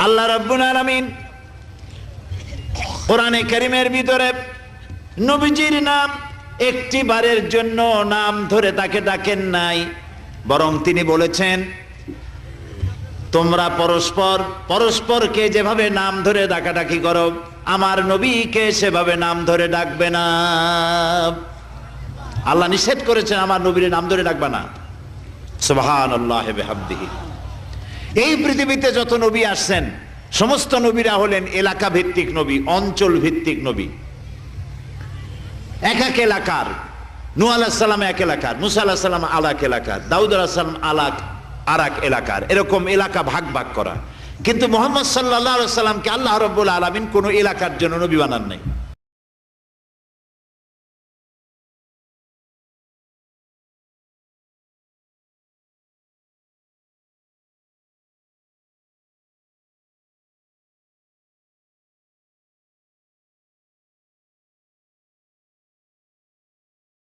আল্লাহ রাব্বুল আলামিন কোরআনে কারীমের ভিতরে নবীজির নাম একটি বারের জন্য নাম ধরে তাকে ডাকেন নাই, বরং তিনি বলেছেন তোমরা পরস্পর পরস্পরকে যেভাবে নাম ধরে ডাকাডাকি করো আমার নবীকে সেভাবে নাম ধরে ডাকবে না। আল্লাহ নিষেধ করেছেন আমার নবীর নাম ধরে ডাকবে না। সুবহানাল্লাহি ওয়া বিহামদিহি। এই পৃথিবীতে যত নবী আসছেন সমস্ত নবীরা হলেন এলাকা ভিত্তিক নবী, অঞ্চল ভিত্তিক নবী। এক এক এলাকার, নূহ আলাইহিস সালাম এক এলাকার, মুসা আলাইহিস সালাম আলাক এলাকার, দাউদ আলাইহিস সালাম আরাক এলাকার, এরকম এলাকা ভাগ ভাগ করা। কিন্তু মুহাম্মদ সাল্লাল্লাহু আলাইহি ওয়াসাল্লামকে আল্লাহ রাব্বুল আলামিন কোন এলাকার জন্য নবী বানান নাই।